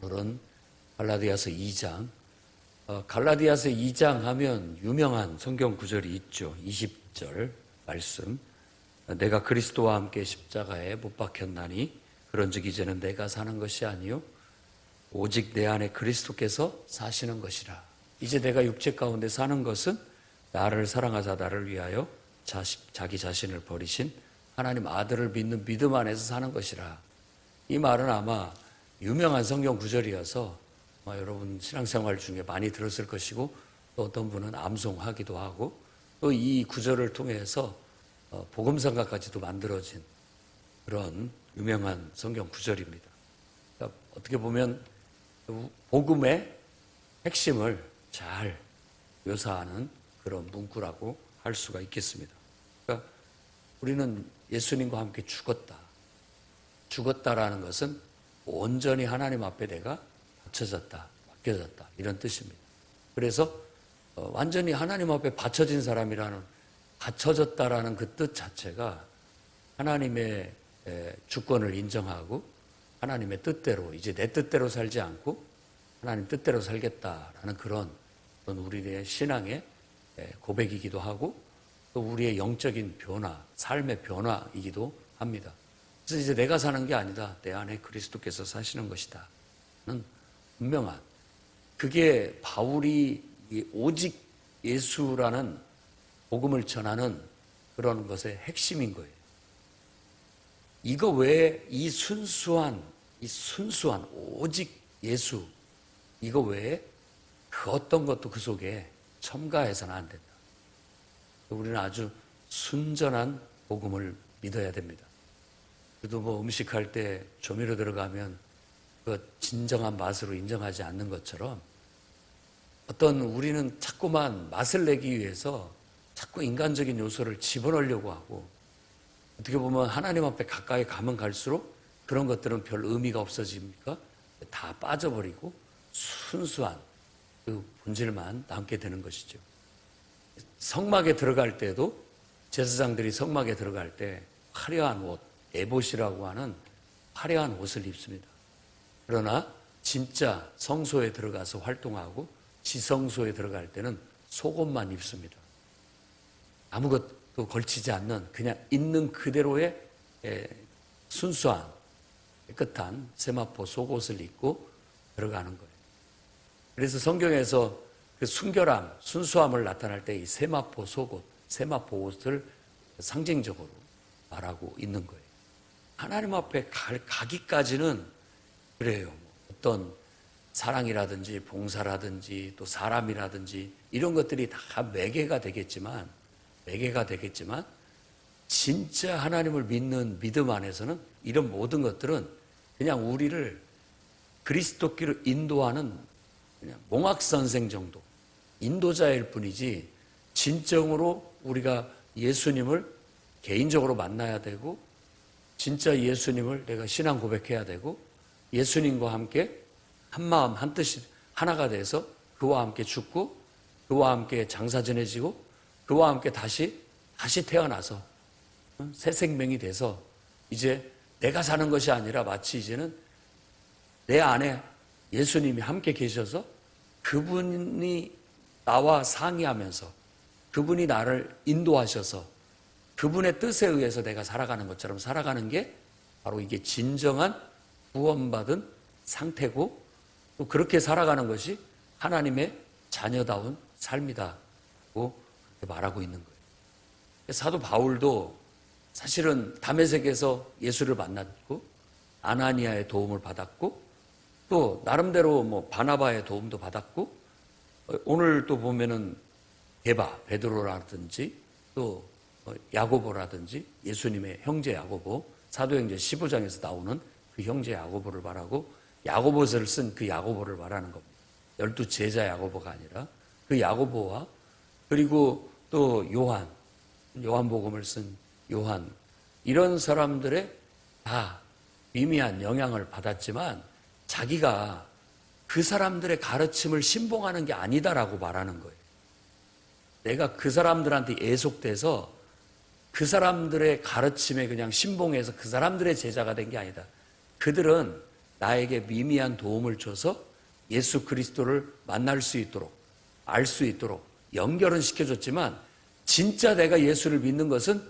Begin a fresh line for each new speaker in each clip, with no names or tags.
오늘은 갈라디아서 2장. 갈라디아서 2장 하면 유명한 성경 구절이 있죠. 20절 말씀. 내가 그리스도와 함께 십자가에 못 박혔나니 그런즉 이제는 내가 사는 것이 아니요 오직 내 안에 그리스도께서 사시는 것이라. 이제 내가 육체 가운데 사는 것은 나를 사랑하사 나를 위하여 자기 자신을 버리신 하나님 아들을 믿는 믿음 안에서 사는 것이라. 이 말은 아마 유명한 성경 구절이어서 여러분 신앙생활 중에 많이 들었을 것이고, 또 어떤 분은 암송하기도 하고, 또 이 구절을 통해서 복음성가까지도 만들어진 그런 유명한 성경 구절입니다. 그러니까 어떻게 보면 복음의 핵심을 잘 묘사하는 그런 문구라고 할 수가 있겠습니다. 그러니까 우리는 예수님과 함께 죽었다라는 것은 온전히 하나님 앞에 내가 바쳐졌다, 맡겨졌다, 이런 뜻입니다. 그래서 완전히 하나님 앞에 바쳐졌다라는 그 뜻 자체가 하나님의 주권을 인정하고 하나님의 뜻대로, 이제 내 뜻대로 살지 않고 하나님 뜻대로 살겠다라는 그런 우리의 신앙의 고백이기도 하고, 또 우리의 영적인 변화, 삶의 변화이기도 합니다. 그래서 이제 내가 사는 게 아니다, 내 안에 그리스도께서 사시는 것이다 는 분명한, 그게 바울이 오직 예수라는 복음을 전하는 그런 것의 핵심인 거예요. 이거 외에 이 순수한 오직 예수, 이거 외에 그 어떤 것도 그 속에 첨가해서는 안 된다. 우리는 아주 순전한 복음을 믿어야 됩니다. 그래도 음식할 때 조미료 들어가면 그 진정한 맛으로 인정하지 않는 것처럼, 우리는 자꾸만 맛을 내기 위해서 자꾸 인간적인 요소를 집어넣으려고 하고, 어떻게 보면 하나님 앞에 가까이 가면 갈수록 그런 것들은 별 의미가 없어집니까? 다 빠져버리고 순수한 그 본질만 남게 되는 것이죠. 성막에 들어갈 때도 제사장들이 성막에 들어갈 때 화려한 옷, 에봇이라고 하는 화려한 옷을 입습니다. 그러나 진짜 성소에 들어가서 활동하고 지성소에 들어갈 때는 속옷만 입습니다. 아무것도 걸치지 않는 그냥 있는 그대로의 순수한 깨끗한 세마포 속옷을 입고 들어가는 거예요. 그래서 성경에서 그 순결함, 순수함을 나타낼 때 이 세마포 속옷, 세마포 옷을 상징적으로 말하고 있는 거예요. 하나님 앞에 가기까지는 그래요. 어떤 사랑이라든지 봉사라든지 또 사람이라든지 이런 것들이 다 매개가 되겠지만 진짜 하나님을 믿는 믿음 안에서는 이런 모든 것들은 그냥 우리를 그리스도께로 인도하는 그냥 몽학선생 정도, 인도자일 뿐이지, 진정으로 우리가 예수님을 개인적으로 만나야 되고, 진짜 예수님을 내가 신앙 고백해야 되고, 예수님과 함께 한마음 한뜻이 하나가 돼서 그와 함께 죽고 그와 함께 장사 지내지고 그와 함께 다시 태어나서 새 생명이 돼서 이제 내가 사는 것이 아니라 마치 이제는 내 안에 예수님이 함께 계셔서 그분이 나와 상의하면서 그분이 나를 인도하셔서 그분의 뜻에 의해서 내가 살아가는 것처럼 살아가는 게 바로 이게 진정한 구원받은 상태고, 또 그렇게 살아가는 것이 하나님의 자녀다운 삶이다고 말하고 있는 거예요. 사도 바울도 사실은 다메섹에서 예수를 만났고 아나니아의 도움을 받았고, 또 나름대로 바나바의 도움도 받았고, 오늘 또 보면은 베드로라든지 또 야고보라든지 예수님의 형제 야고보, 사도행전 15장에서 나오는 그 형제 야고보를 말하고, 야고보서를 쓴 그 야고보를 말하는 겁니다. 12 제자 야고보가 아니라 그 야고보와, 그리고 또 요한복음을 쓴 요한, 이런 사람들의 다 미미한 영향을 받았지만 자기가 그 사람들의 가르침을 신봉하는 게 아니다라고 말하는 거예요. 내가 그 사람들한테 예속돼서 그 사람들의 가르침에 그냥 신봉해서 그 사람들의 제자가 된 게 아니다. 그들은 나에게 미미한 도움을 줘서 예수 그리스도를 만날 수 있도록, 알 수 있도록 연결은 시켜줬지만 진짜 내가 예수를 믿는 것은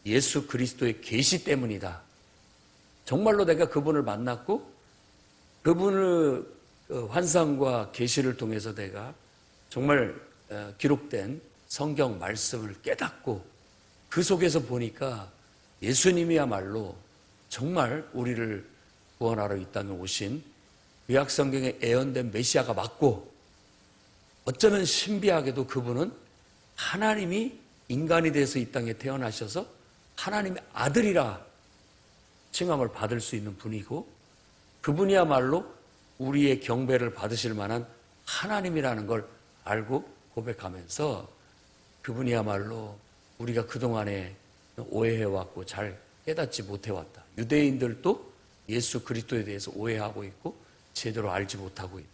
예수 그리스도의 계시 때문이다. 정말로 내가 그분을 만났고 그분의 환상과 계시를 통해서 내가 정말 기록된 성경 말씀을 깨닫고 그 속에서 보니까 예수님이야말로 정말 우리를 구원하러 이 땅에 오신 구약 성경에 예언된 메시아가 맞고, 어쩌면 신비하게도 그분은 하나님이 인간이 돼서 이 땅에 태어나셔서 하나님의 아들이라 칭함을 받을 수 있는 분이고, 그분이야말로 우리의 경배를 받으실 만한 하나님이라는 걸 알고 고백하면서, 그분이야말로 우리가 그동안에 오해해왔고 잘 깨닫지 못해왔다. 유대인들도 예수 그리스도에 대해서 오해하고 있고 제대로 알지 못하고 있다.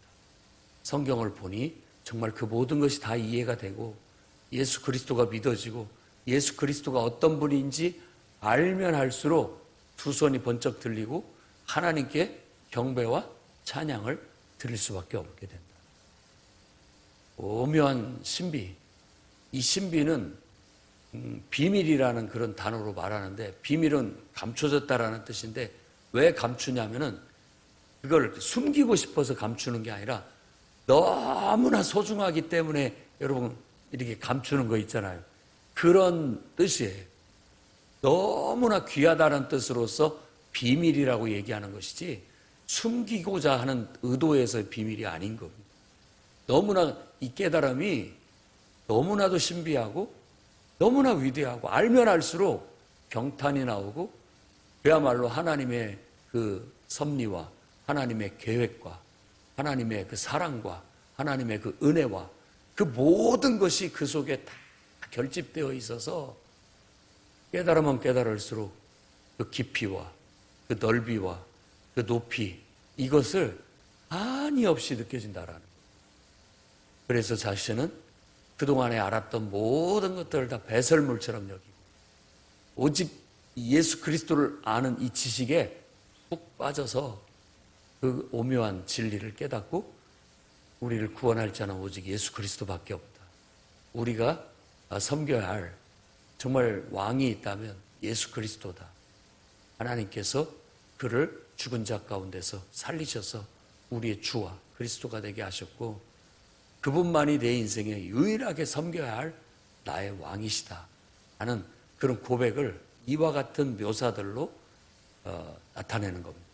성경을 보니 정말 그 모든 것이 다 이해가 되고 예수 그리스도가 믿어지고 예수 그리스도가 어떤 분인지 알면 할수록 두 손이 번쩍 들리고 하나님께 경배와 찬양을 드릴 수밖에 없게 된다. 오묘한 신비. 이 신비는 비밀이라는 그런 단어로 말하는데, 비밀은 감춰졌다라는 뜻인데 왜 감추냐면은 그걸 숨기고 싶어서 감추는 게 아니라 너무나 소중하기 때문에 여러분 이렇게 감추는 거 있잖아요. 그런 뜻이에요. 너무나 귀하다는 뜻으로서 비밀이라고 얘기하는 것이지 숨기고자 하는 의도에서의 비밀이 아닌 겁니다. 너무나 이 깨달음이 너무나도 신비하고 너무나 위대하고 알면 알수록 경탄이 나오고 그야말로 하나님의 그 섭리와 하나님의 계획과 하나님의 그 사랑과 하나님의 그 은혜와 그 모든 것이 그 속에 다 결집되어 있어서 깨달으면 깨달을수록 그 깊이와 그 넓이와 그 높이, 이것을 한이 없이 느껴진다라는 거예요. 그래서 자신은 그동안에 알았던 모든 것들을 다 배설물처럼 여기고 오직 예수 그리스도를 아는 이 지식에 푹 빠져서 그 오묘한 진리를 깨닫고 우리를 구원할 자는 오직 예수 그리스도밖에 없다. 우리가 섬겨야 할 정말 왕이 있다면 예수 그리스도다. 하나님께서 그를 죽은 자 가운데서 살리셔서 우리의 주와 그리스도가 되게 하셨고, 그분만이 내 인생에 유일하게 섬겨야 할 나의 왕이시다 하는 그런 고백을 이와 같은 묘사들로 나타내는 겁니다.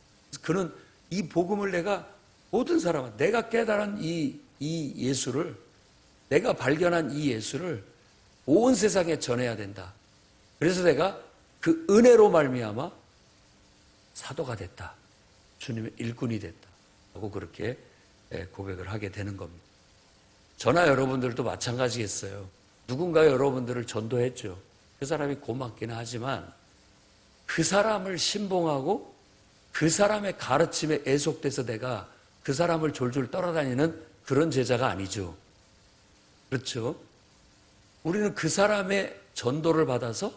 그는 이 복음을 내가 모든 사람은 내가 깨달은 이 예수를, 내가 발견한 이 예수를 온 세상에 전해야 된다. 그래서 내가 그 은혜로 말미암아 사도가 됐다. 주님의 일꾼이 됐다. 하고 그렇게 고백을 하게 되는 겁니다. 저나 여러분들도 마찬가지겠어요. 누군가 여러분들을 전도했죠. 그 사람이 고맙기는 하지만 그 사람을 신봉하고 그 사람의 가르침에 애속돼서 내가 그 사람을 졸졸 따라다니는 그런 제자가 아니죠. 그렇죠? 우리는 그 사람의 전도를 받아서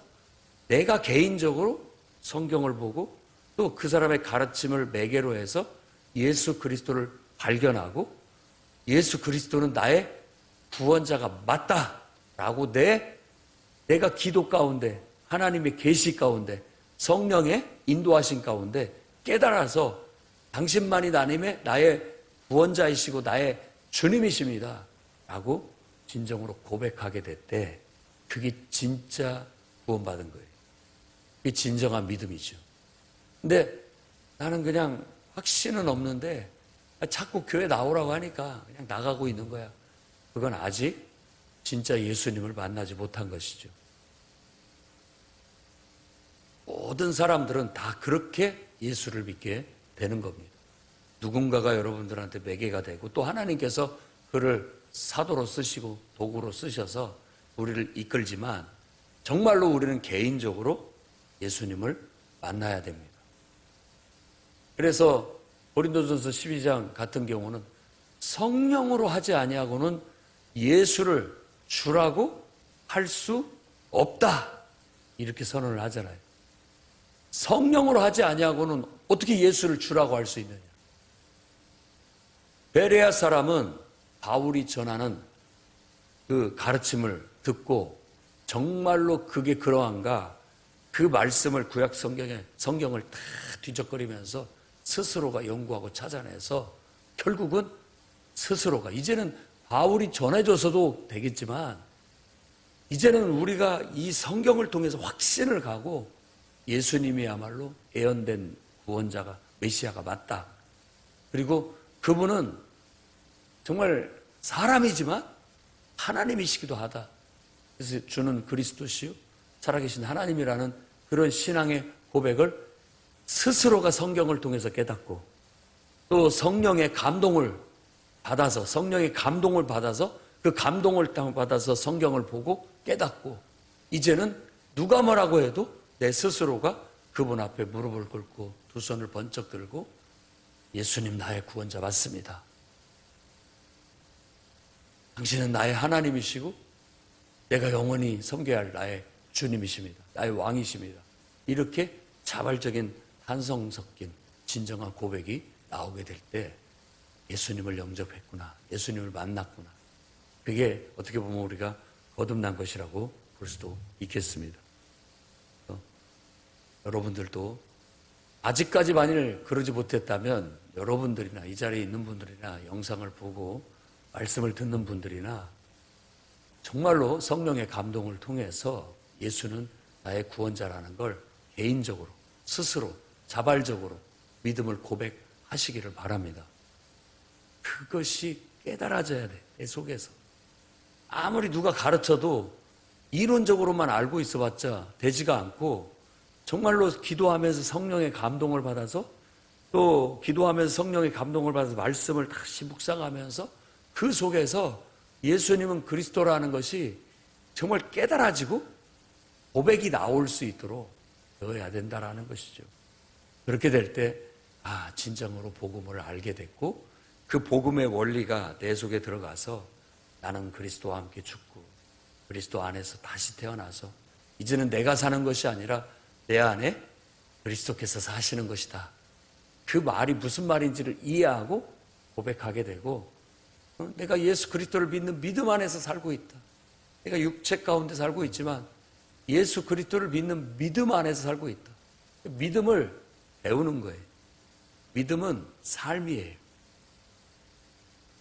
내가 개인적으로 성경을 보고 또 그 사람의 가르침을 매개로 해서 예수 그리스도를 발견하고 예수 그리스도는 나의 구원자가 맞다라고 내가 기도 가운데 하나님의 계시 가운데 성령의 인도하신 가운데 깨달아서 당신만이 나의 구원자이시고 나의 주님이십니다 라고 진정으로 고백하게 됐대. 그게 진짜 구원받은 거예요. 그게 진정한 믿음이죠. 근데 나는 그냥 확신은 없는데 자꾸 교회 나오라고 하니까 그냥 나가고 있는 거야. 그건 아직 진짜 예수님을 만나지 못한 것이죠. 모든 사람들은 다 그렇게 예수를 믿게 되는 겁니다. 누군가가 여러분들한테 매개가 되고 또 하나님께서 그를 사도로 쓰시고 도구로 쓰셔서 우리를 이끌지만 정말로 우리는 개인적으로 예수님을 만나야 됩니다. 그래서 고린도전서 12장 같은 경우는 성령으로 하지 아니하고는 예수를 주라고 할 수 없다 이렇게 선언을 하잖아요. 성령으로 하지 아니하고는 어떻게 예수를 주라고 할 수 있느냐. 베레아 사람은 바울이 전하는 그 가르침을 듣고 정말로 그게 그러한가 그 말씀을 구약 성경을 다 뒤적거리면서 스스로가 연구하고 찾아내서 결국은 스스로가 이제는 바울이 전해줘서도 되겠지만 이제는 우리가 이 성경을 통해서 확신을 가고 예수님이야말로 예언된 구원자가 메시아가 맞다. 그리고 그분은 정말 사람이지만 하나님이시기도 하다. 그래서 주는 그리스도시요 살아계신 하나님이라는 그런 신앙의 고백을 스스로가 성경을 통해서 깨닫고 또 성령의 감동을 받아서 그 감동을 받아서 성경을 보고 깨닫고 이제는 누가 뭐라고 해도 내 스스로가 그분 앞에 무릎을 꿇고 두 손을 번쩍 들고 예수님 나의 구원자 맞습니다. 당신은 나의 하나님이시고 내가 영원히 섬겨야 할 나의 주님이십니다. 나의 왕이십니다. 이렇게 자발적인 탄성 섞인 진정한 고백이 나오게 될 때 예수님을 영접했구나. 예수님을 만났구나. 그게 어떻게 보면 우리가 거듭난 것이라고 볼 수도 있겠습니다. 여러분들도 아직까지 만일 그러지 못했다면 여러분들이나 이 자리에 있는 분들이나 영상을 보고 말씀을 듣는 분들이나 정말로 성령의 감동을 통해서 예수는 나의 구원자라는 걸 개인적으로 스스로 자발적으로 믿음을 고백하시기를 바랍니다. 그것이 깨달아져야 돼. 내 속에서. 아무리 누가 가르쳐도 이론적으로만 알고 있어봤자 되지가 않고 정말로 기도하면서 성령의 감동을 받아서 또 기도하면서 성령의 감동을 받아서 말씀을 다시 묵상하면서 그 속에서 예수님은 그리스도라는 것이 정말 깨달아지고 고백이 나올 수 있도록 되어야 된다라는 것이죠. 그렇게 될 때 진정으로 복음을 알게 됐고 그 복음의 원리가 내 속에 들어가서 나는 그리스도와 함께 죽고 그리스도 안에서 다시 태어나서 이제는 내가 사는 것이 아니라 내 안에 그리스도께서 사시는 것이다. 그 말이 무슨 말인지를 이해하고 고백하게 되고 내가 예수 그리스도를 믿는 믿음 안에서 살고 있다. 내가 육체 가운데 살고 있지만 예수 그리스도를 믿는 믿음 안에서 살고 있다. 믿음을 배우는 거예요. 믿음은 삶이에요.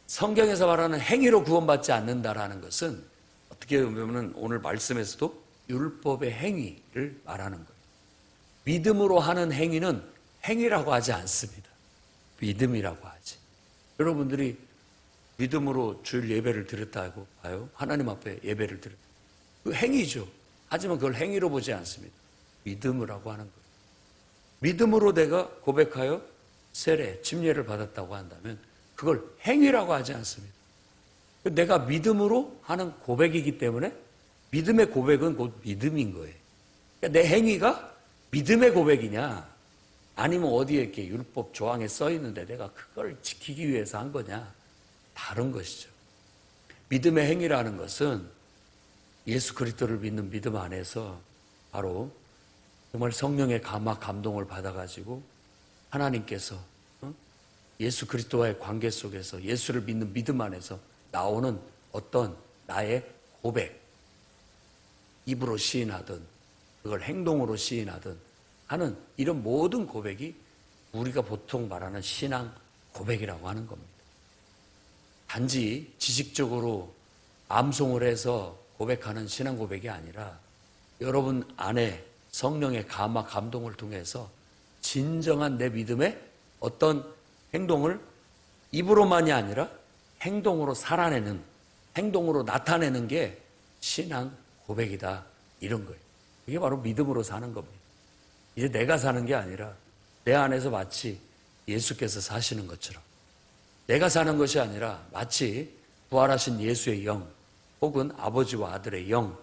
성경에서 말하는 행위로 구원받지 않는다라는 것은 어떻게 보면 오늘 말씀에서도 율법의 행위를 말하는 거예요. 믿음으로 하는 행위는 행위라고 하지 않습니다. 믿음이라고 하지. 여러분들이 믿음으로 주일 예배를 드렸다고 봐요. 하나님 앞에 예배를 드렸다. 그 행위죠. 하지만 그걸 행위로 보지 않습니다. 믿음이라고 하는 거예요. 믿음으로 내가 고백하여 세례, 침례를 받았다고 한다면 그걸 행위라고 하지 않습니다. 내가 믿음으로 하는 고백이기 때문에 믿음의 고백은 곧 믿음인 거예요. 그러니까 내 행위가 믿음의 고백이냐 아니면 어디에 이렇게 율법 조항에 써 있는데 내가 그걸 지키기 위해서 한 거냐 다른 것이죠. 믿음의 행위라는 것은 예수 그리스도를 믿는 믿음 안에서 바로 정말 성령의 감동을 받아가지고 하나님께서 예수 그리스도와의 관계 속에서 예수를 믿는 믿음 안에서 나오는 어떤 나의 고백, 입으로 시인하든 그걸 행동으로 시인하든 하는 이런 모든 고백이 우리가 보통 말하는 신앙 고백이라고 하는 겁니다. 단지 지식적으로 암송을 해서 고백하는 신앙 고백이 아니라 여러분 안에 성령의 감동을 통해서 진정한 내 믿음의 어떤 행동을 입으로만이 아니라 행동으로 살아내는, 행동으로 나타내는 게 신앙 고백이다. 이런 거예요. 이게 바로 믿음으로 사는 겁니다. 이제 내가 사는 게 아니라 내 안에서 마치 예수께서 사시는 것처럼 내가 사는 것이 아니라 마치 부활하신 예수의 영 혹은 아버지와 아들의 영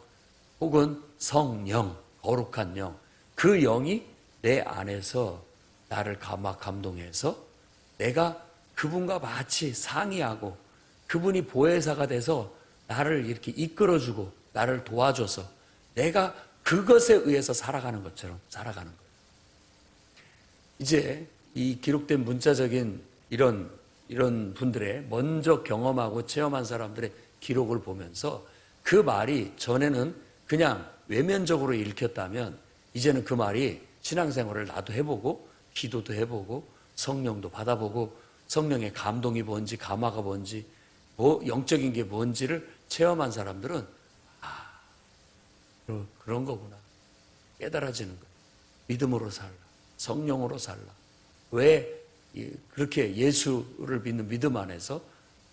혹은 성령, 거룩한 영 그 영이 내 안에서 나를 감동해서 내가 그분과 마치 상의하고 그분이 보혜사가 돼서 나를 이렇게 이끌어주고 나를 도와줘서 내가 그것에 의해서 살아가는 것처럼 살아가는 거예요. 이제 이 기록된 문자적인 이런 이런 분들의 먼저 경험하고 체험한 사람들의 기록을 보면서 그 말이 전에는 그냥 외면적으로 읽혔다면 이제는 그 말이 신앙생활을 나도 해보고 기도도 해보고 성령도 받아보고 성령의 감동이 뭔지 감화가 뭔지 뭐 영적인 게 뭔지를 체험한 사람들은 그런 거구나 깨달아지는 거예요. 믿음으로 살라. 성령으로 살라. 왜 그렇게 예수를 믿는 믿음 안에서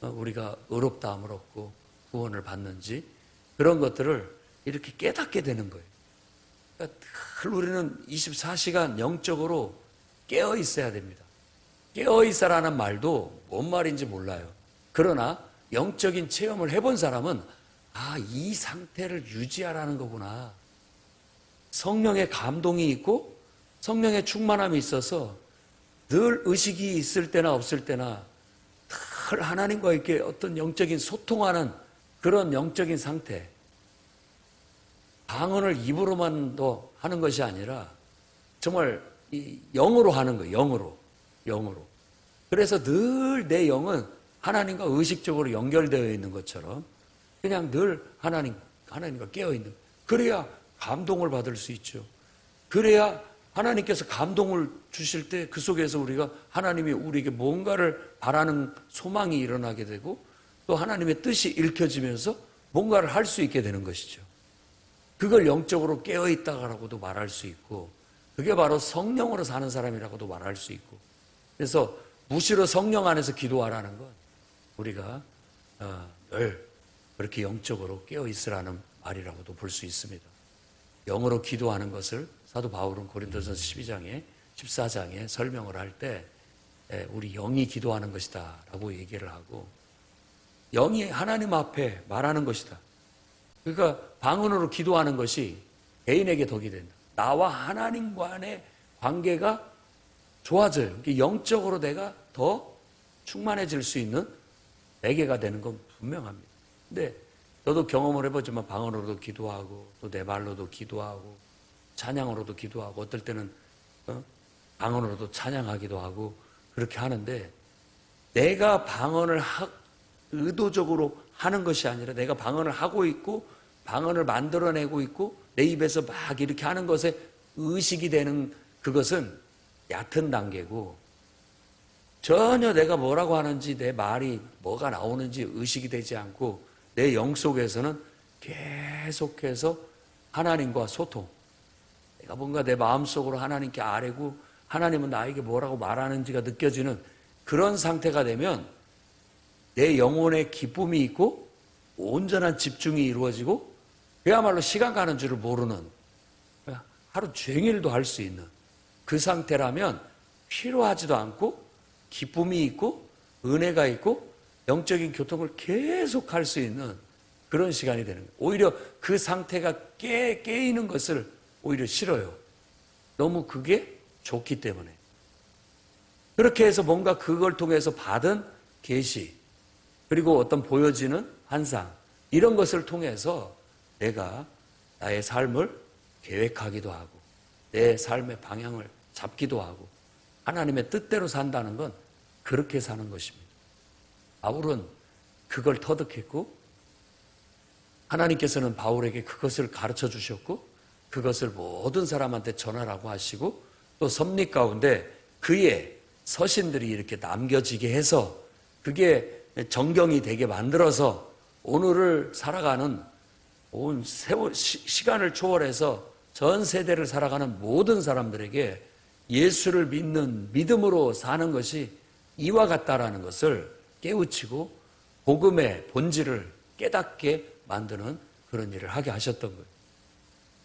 우리가 의롭다함을 얻고 구원을 받는지 그런 것들을 이렇게 깨닫게 되는 거예요. 그러니까 늘 우리는 24시간 영적으로 깨어 있어야 됩니다. 깨어 있어라는 말도 뭔 말인지 몰라요. 그러나 영적인 체험을 해본 사람은 이 상태를 유지하라는 거구나. 성령의 감동이 있고 성령의 충만함이 있어서 늘 의식이 있을 때나 없을 때나 늘 하나님과 이렇게 어떤 영적인 소통하는 그런 영적인 상태. 방언을 입으로만 더 하는 것이 아니라 정말 이 영으로 하는 거예요. 영으로. 그래서 늘 내 영은 하나님과 의식적으로 연결되어 있는 것처럼 그냥 늘 하나님과 깨어 있는. 그래야 감동을 받을 수 있죠. 그래야 하나님께서 감동을 주실 때 그 속에서 우리가 하나님이 우리에게 뭔가를 바라는 소망이 일어나게 되고 또 하나님의 뜻이 읽혀지면서 뭔가를 할 수 있게 되는 것이죠. 그걸 영적으로 깨어있다라고도 말할 수 있고 그게 바로 성령으로 사는 사람이라고도 말할 수 있고 그래서 무시로 성령 안에서 기도하라는 건 우리가 늘 그렇게 영적으로 깨어있으라는 말이라고도 볼 수 있습니다. 영으로 기도하는 것을 사도 바울은 고린도전서 12장에 14장에 설명을 할 때 우리 영이 기도하는 것이다 라고 얘기를 하고 영이 하나님 앞에 말하는 것이다. 그러니까 방언으로 기도하는 것이 개인에게 덕이 된다. 나와 하나님 간의 관계가 좋아져요. 영적으로 내가 더 충만해질 수 있는 매개가 되는 건 분명합니다. 근데 저도 경험을 해보지만 방언으로도 기도하고 또 내 말로도 기도하고 찬양으로도 기도하고 어떨 때는 방언으로도 찬양하기도 하고 그렇게 하는데 내가 방언을 의도적으로 하는 것이 아니라 내가 방언을 하고 있고 방언을 만들어내고 있고 내 입에서 막 이렇게 하는 것에 의식이 되는 그것은 얕은 단계고 전혀 내가 뭐라고 하는지 내 말이 뭐가 나오는지 의식이 되지 않고 내 영 속에서는 계속해서 하나님과 소통 내가 뭔가 내 마음속으로 하나님께 아뢰고 하나님은 나에게 뭐라고 말하는지가 느껴지는 그런 상태가 되면 내 영혼에 기쁨이 있고 온전한 집중이 이루어지고 그야말로 시간 가는 줄을 모르는 하루 종일도 할 수 있는 그 상태라면 피로하지도 않고 기쁨이 있고 은혜가 있고 영적인 교통을 계속 할 수 있는 그런 시간이 되는 거예요. 오히려 그 상태가 깨이는 것을 오히려 싫어요. 너무 그게 좋기 때문에. 그렇게 해서 뭔가 그걸 통해서 받은 계시 그리고 어떤 보여지는 환상 이런 것을 통해서 내가 나의 삶을 계획하기도 하고 내 삶의 방향을 잡기도 하고 하나님의 뜻대로 산다는 건 그렇게 사는 것입니다. 바울은 그걸 터득했고 하나님께서는 바울에게 그것을 가르쳐 주셨고 그것을 모든 사람한테 전하라고 하시고 또 섭리 가운데 그의 서신들이 이렇게 남겨지게 해서 그게 정경이 되게 만들어서 오늘을 살아가는 온 시간을 초월해서 전 세대를 살아가는 모든 사람들에게 예수를 믿는 믿음으로 사는 것이 이와 같다라는 것을 깨우치고 복음의 본질을 깨닫게 만드는 그런 일을 하게 하셨던 거예요.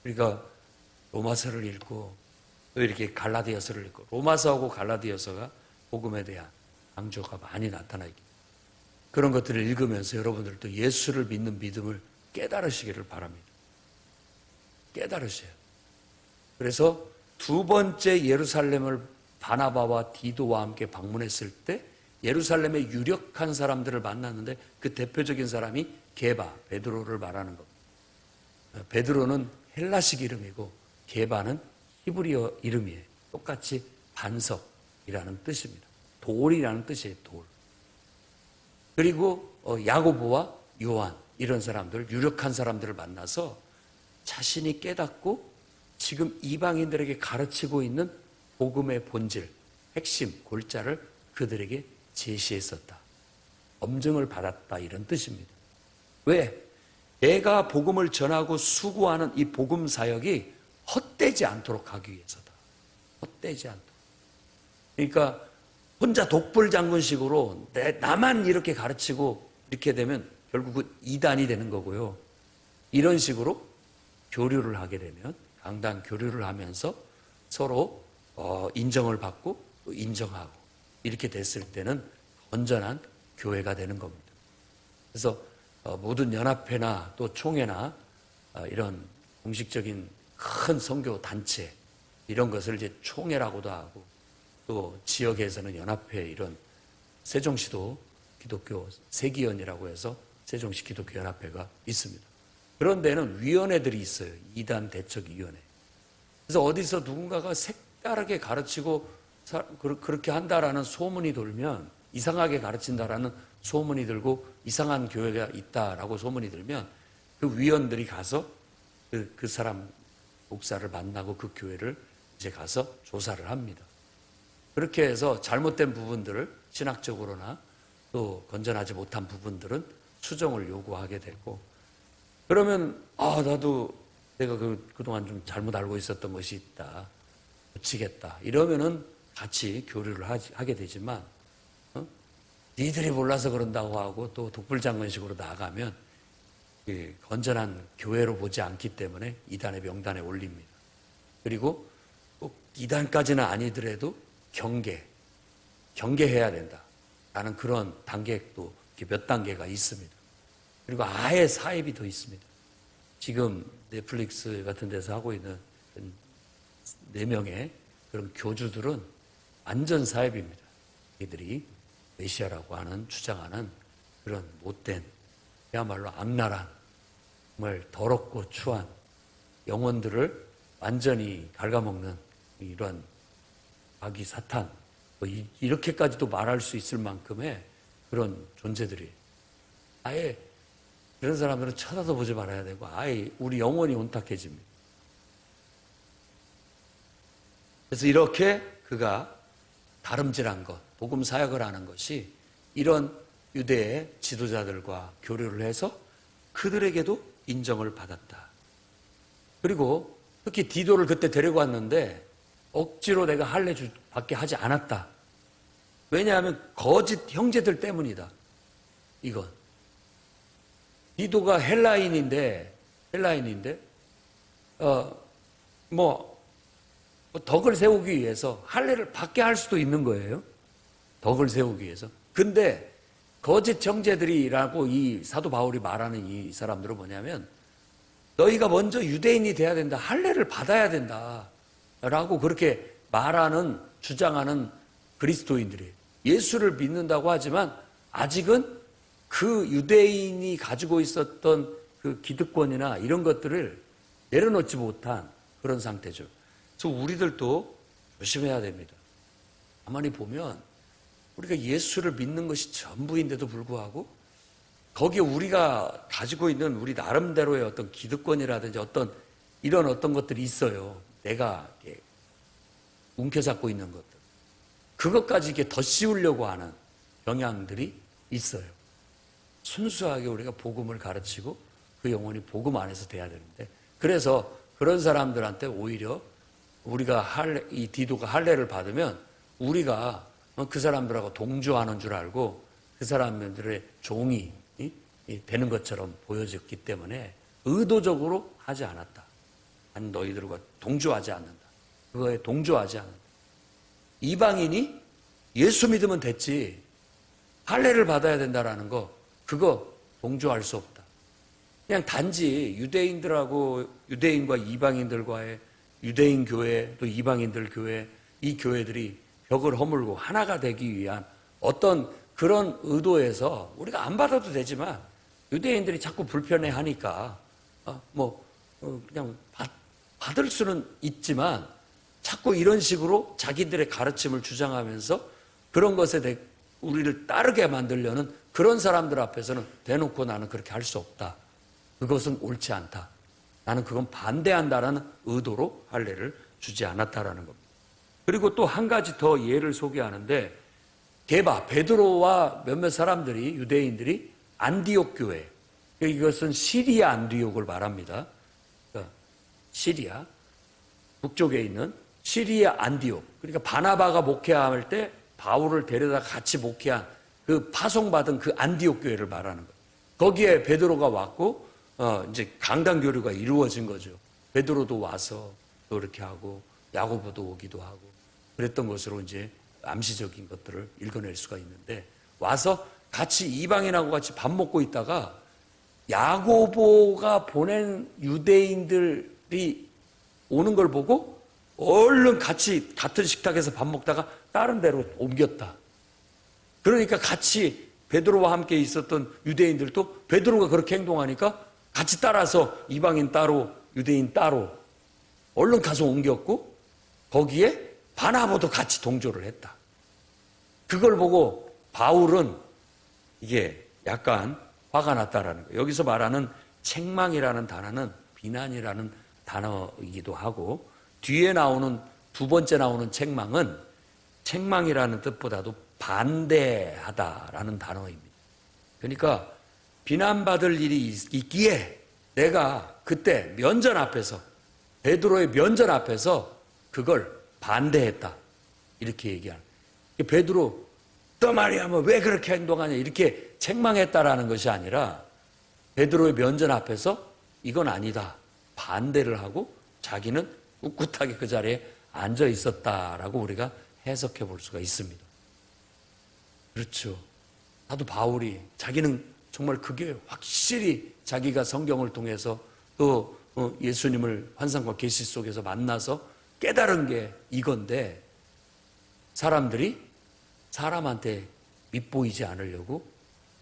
그러니까 로마서를 읽고 또 이렇게 갈라디아서를 읽고 로마서하고 갈라디아서가 복음에 대한 강조가 많이 나타나기 그런 것들을 읽으면서 여러분들도 예수를 믿는 믿음을 깨달으시기를 바랍니다. 깨달으셔요. 그래서 두 번째 예루살렘을 바나바와 디도와 함께 방문했을 때 예루살렘의 유력한 사람들을 만났는데 그 대표적인 사람이 게바, 베드로를 말하는 겁니다. 베드로는 헬라식 이름이고 게바는 히브리어 이름이에요. 똑같이 반석이라는 뜻입니다. 돌이라는 뜻이에요. 돌. 그리고 야고보와 요한 이런 사람들, 유력한 사람들을 만나서 자신이 깨닫고 지금 이방인들에게 가르치고 있는 복음의 본질, 핵심, 골자를 그들에게 제시했었다. 검증을 받았다, 이런 뜻입니다. 왜? 내가 복음을 전하고 수고하는 이 복음 사역이 헛되지 않도록 하기 위해서다. 헛되지 않도록. 그러니까 혼자 독불장군식으로 나만 이렇게 가르치고 이렇게 되면 결국은 이단이 되는 거고요. 이런 식으로 교류를 하게 되면, 강단 교류를 하면서 서로 인정을 받고 또 인정하고 이렇게 됐을 때는 건전한 교회가 되는 겁니다. 그래서 모든 연합회나 또 총회나 이런 공식적인 큰 선교 단체 이런 것을 이제 총회라고도 하고, 또 지역에서는 연합회, 이런 세종시도 기독교 세기연이라고 해서 세종시 기독교 연합회가 있습니다. 그런 데는 위원회들이 있어요. 이단 대척위원회. 그래서 어디서 누군가가 색다르게 가르치고 그렇게 한다라는 소문이 돌면, 이상하게 가르친다라는 소문이 들고 이상한 교회가 있다라고 소문이 들면 그 위원들이 가서 그 사람 목사를 만나고 그 교회를 이제 가서 조사를 합니다. 그렇게 해서 잘못된 부분들을 신학적으로나 또 건전하지 못한 부분들은 수정을 요구하게 되고, 그러면 나도 내가 그동안 좀 잘못 알고 있었던 것이 있다, 고치겠다 이러면은 같이 교류를 하게 되지만, 니들이 몰라서 그런다고 하고 또 독불장군식으로 나아가면 건전한 교회로 보지 않기 때문에 이단의 명단에 올립니다. 그리고 꼭 이단까지는 아니더라도 경계해야 된다라는 그런 단계도 몇 단계가 있습니다. 그리고 아예 사입이 더 있습니다. 지금 넷플릭스 같은 데서 하고 있는 4명의 그런 교주들은 완전 사입입니다. 이들이 메시아라고 하는 주장하는 그런 못된, 그야말로 악랄한, 정말 더럽고 추한 영혼들을 완전히 갉아먹는 이런 마귀 사탄, 이렇게까지도 말할 수 있을 만큼의 그런 존재들이, 아예 그런 사람들은 쳐다도 보지 말아야 되고 아예 우리 영혼이 혼탁해집니다. 그래서 이렇게 그가 다름질한 것, 복음 사역을 하는 것이 이런 유대의 지도자들과 교류를 해서 그들에게도 인정을 받았다. 그리고 특히 디도를 그때 데리고 왔는데 억지로 내가 할례 받게 하지 않았다. 왜냐하면 거짓 형제들 때문이다. 이건 디도가 헬라인인데 덕을 세우기 위해서 할례를 받게 할 수도 있는 거예요. 덕을 세우기 위해서. 근데 거짓 형제들이라고 이 사도 바울이 말하는 이 사람들은 뭐냐면, 너희가 먼저 유대인이 돼야 된다, 할례를 받아야 된다 라고 그렇게 말하는, 주장하는 그리스도인들이에요. 예수를 믿는다고 하지만 아직은 그 유대인이 가지고 있었던 그 기득권이나 이런 것들을 내려놓지 못한 그런 상태죠. 그래서 우리들도 조심해야 됩니다. 가만히 보면 우리가 예수를 믿는 것이 전부인데도 불구하고 거기에 우리가 가지고 있는 우리 나름대로의 어떤 기득권이라든지 어떤 것들이 있어요. 내가 움켜잡고 있는 것들. 그것까지 이렇게 더 씌우려고 하는 경향들이 있어요. 순수하게 우리가 복음을 가르치고 그 영혼이 복음 안에서 돼야 되는데, 그래서 그런 사람들한테 오히려 우리가 이 디도가 할례를 받으면 우리가 그 사람들하고 동조하는 줄 알고 그 사람들의 종이 되는 것처럼 보여졌기 때문에 의도적으로 하지 않았다. 아니, 너희들과 동조하지 않는다. 그거에 동조하지 않는다. 이방인이 예수 믿으면 됐지, 할례를 받아야 된다라는 거, 그거 동조할 수 없다. 그냥 단지 유대인과 이방인들과의 유대인 교회, 또 이방인들 교회, 이 교회들이 벽을 허물고 하나가 되기 위한 어떤 그런 의도에서 우리가 안 받아도 되지만 유대인들이 자꾸 불편해하니까 그냥 받을 수는 있지만 자꾸 이런 식으로 자기들의 가르침을 주장하면서 그런 것에 대해 우리를 따르게 만들려는 그런 사람들 앞에서는 대놓고 나는 그렇게 할 수 없다. 그것은 옳지 않다. 나는 그건 반대한다라는 의도로 할례를 주지 않았다라는 겁니다. 그리고 또 한 가지 더 예를 소개하는데, 게바, 베드로와 몇몇 사람들이, 유대인들이 안디옥 교회, 이것은 시리아 안디옥을 말합니다. 그러니까 시리아 북쪽에 있는 시리아 안디옥, 그러니까 바나바가 목회할 때 바울을 데려다 같이 목회한 그 파송받은 그 안디옥 교회를 말하는 거예요. 거기에 베드로가 왔고 이제 강단 교류가 이루어진 거죠. 베드로도 와서 또 이렇게 하고 야고보도 오기도 하고 그랬던 것으로 이제 암시적인 것들을 읽어낼 수가 있는데, 와서 같이 이방인하고 같이 밥 먹고 있다가 야고보가 보낸 유대인들이 오는 걸 보고 얼른 같이 같은 식탁에서 밥 먹다가 다른 데로 옮겼다. 그러니까 같이 베드로와 함께 있었던 유대인들도 베드로가 그렇게 행동하니까 같이 따라서 이방인 따로 유대인 따로 얼른 가서 옮겼고, 거기에 바나바도 같이 동조를 했다. 그걸 보고 바울은 이게 약간 화가 났다라는 거예요. 여기서 말하는 책망이라는 단어는 비난이라는 단어이기도 하고, 뒤에 나오는 두 번째 나오는 책망은 책망이라는 뜻보다도 반대하다라는 단어입니다. 그러니까 비난받을 일이 있기에 내가 그때 면전 앞에서, 베드로의 면전 앞에서 그걸 반대했다, 이렇게 얘기하는. 베드로 또 말이야 뭐 왜 그렇게 행동하냐 이렇게 책망했다라는 것이 아니라, 베드로의 면전 앞에서 이건 아니다, 반대를 하고 자기는 꿋꿋하게 그 자리에 앉아 있었다라고 우리가 해석해 볼 수가 있습니다. 그렇죠. 나도 바울이 자기는 정말 그게 확실히 자기가 성경을 통해서 또 예수님을 환상과 계시 속에서 만나서 깨달은 게 이건데, 사람들이 사람한테 밉보이지 않으려고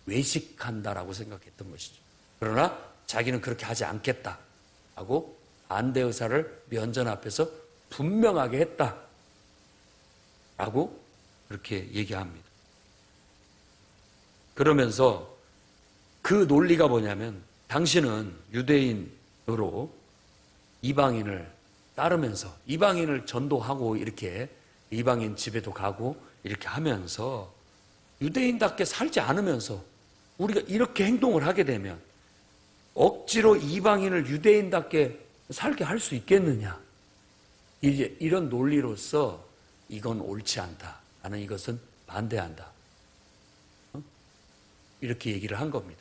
외식한다라고 생각했던 것이죠. 그러나 자기는 그렇게 하지 않겠다 하고 반대 의사를 면전 앞에서 분명하게 했다 라고 그렇게 얘기합니다. 그러면서 그 논리가 뭐냐면, 당신은 유대인으로 이방인을 따르면서 이방인을 전도하고 이렇게 이방인 집에도 가고 이렇게 하면서 유대인답게 살지 않으면서 우리가 이렇게 행동을 하게 되면 억지로 이방인을 유대인답게 살게 할 수 있겠느냐, 이제 이런 논리로서 이건 옳지 않다, 나는 이것은 반대한다, 이렇게 얘기를 한 겁니다.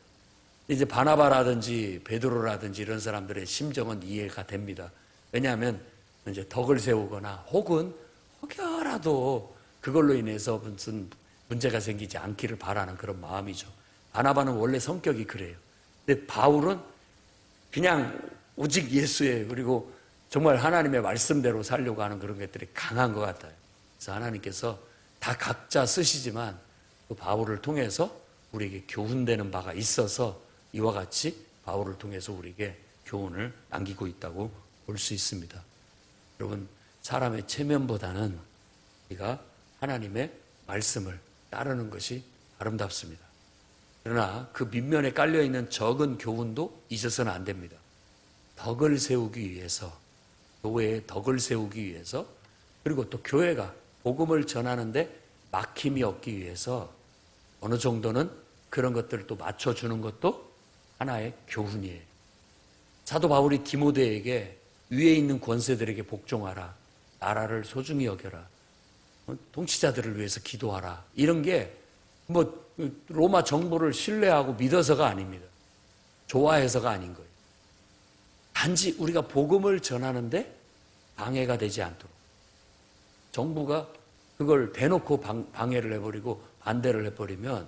이제 바나바라든지 베드로라든지 이런 사람들의 심정은 이해가 됩니다. 왜냐하면 이제 덕을 세우거나 혹은 혹여라도 그걸로 인해서 무슨 문제가 생기지 않기를 바라는 그런 마음이죠. 바나바는 원래 성격이 그래요. 근데 바울은 그냥 오직 예수의, 그리고 정말 하나님의 말씀대로 살려고 하는 그런 것들이 강한 것 같아요. 그래서 하나님께서 다 각자 쓰시지만 그 바울을 통해서 우리에게 교훈되는 바가 있어서 이와 같이 바울을 통해서 우리에게 교훈을 남기고 있다고 볼 수 있습니다. 여러분, 사람의 체면보다는 우리가 하나님의 말씀을 따르는 것이 아름답습니다. 그러나 그 밑면에 깔려있는 적은 교훈도 잊어서는 안 됩니다. 덕을 세우기 위해서, 교회의 덕을 세우기 위해서, 그리고 또 교회가 복음을 전하는데 막힘이 없기 위해서 어느 정도는 그런 것들을 또 맞춰주는 것도 하나의 교훈이에요. 사도 바울이 디모데에게 위에 있는 권세들에게 복종하라, 나라를 소중히 여겨라, 통치자들을 위해서 기도하라, 이런 게 뭐 로마 정부를 신뢰하고 믿어서가 아닙니다. 좋아해서가 아닌 거예요. 단지 우리가 복음을 전하는데 방해가 되지 않도록, 정부가 그걸 대놓고 방해를 해버리고 반대를 해버리면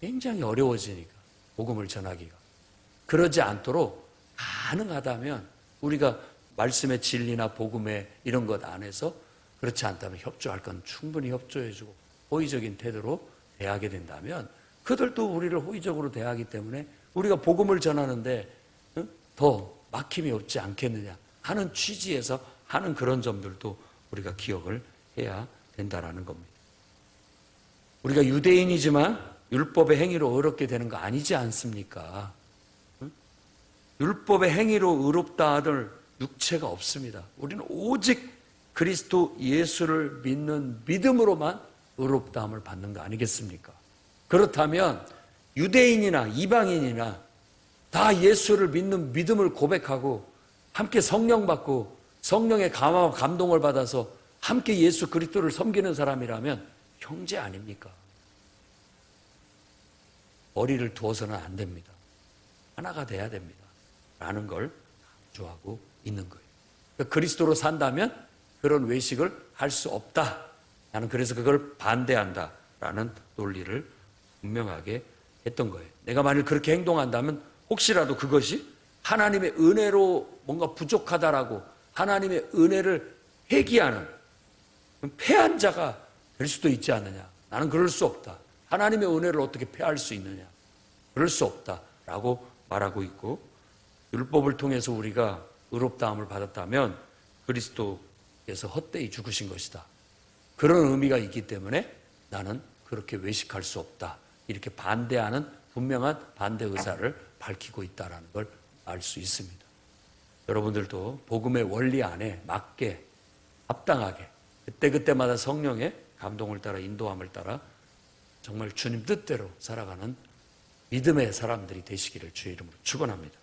굉장히 어려워지니까, 복음을 전하기가. 그러지 않도록 가능하다면 우리가 말씀의 진리나 복음의 이런 것 안에서 그렇지 않다면 협조할 건 충분히 협조해주고 호의적인 태도로 대하게 된다면, 그들도 우리를 호의적으로 대하기 때문에 우리가 복음을 전하는데 더 막힘이 없지 않겠느냐 하는 취지에서 하는 그런 점들도 우리가 기억을 해야 된다라는 겁니다. 우리가 유대인이지만 율법의 행위로 의롭게 되는 거 아니지 않습니까? 율법의 행위로 의롭다 하들 육체가 없습니다. 우리는 오직 그리스도 예수를 믿는 믿음으로만 의롭다함을 받는 거 아니겠습니까? 그렇다면 유대인이나 이방인이나 다 예수를 믿는 믿음을 고백하고 함께 성령 받고 성령의 감화와 감동을 받아서 함께 예수 그리스도를 섬기는 사람이라면 형제 아닙니까? 머리를 두어서는 안 됩니다. 하나가 돼야 됩니다. 라는 걸 강조하고 있는 거예요. 그러니까 그리스도로 산다면 그런 외식을 할 수 없다. 나는 그래서 그걸 반대한다. 라는 논리를 분명하게 했던 거예요. 내가 만일 그렇게 행동한다면 혹시라도 그것이 하나님의 은혜로 뭔가 부족하다라고 하나님의 은혜를 회귀하는 패한 자가 될 수도 있지 않느냐. 나는 그럴 수 없다. 하나님의 은혜를 어떻게 패할 수 있느냐. 그럴 수 없다라고 말하고 있고 율법을 통해서 우리가 의롭다함을 받았다면 그리스도께서 헛되이 죽으신 것이다. 그런 의미가 있기 때문에 나는 그렇게 외식할 수 없다. 이렇게 반대하는 분명한 반대 의사를 밝히고 있다는 걸 알 수 있습니다. 여러분들도 복음의 원리 안에 맞게 합당하게 그때그때마다 성령의 감동을 따라 인도함을 따라 정말 주님 뜻대로 살아가는 믿음의 사람들이 되시기를 주의 이름으로 축원합니다.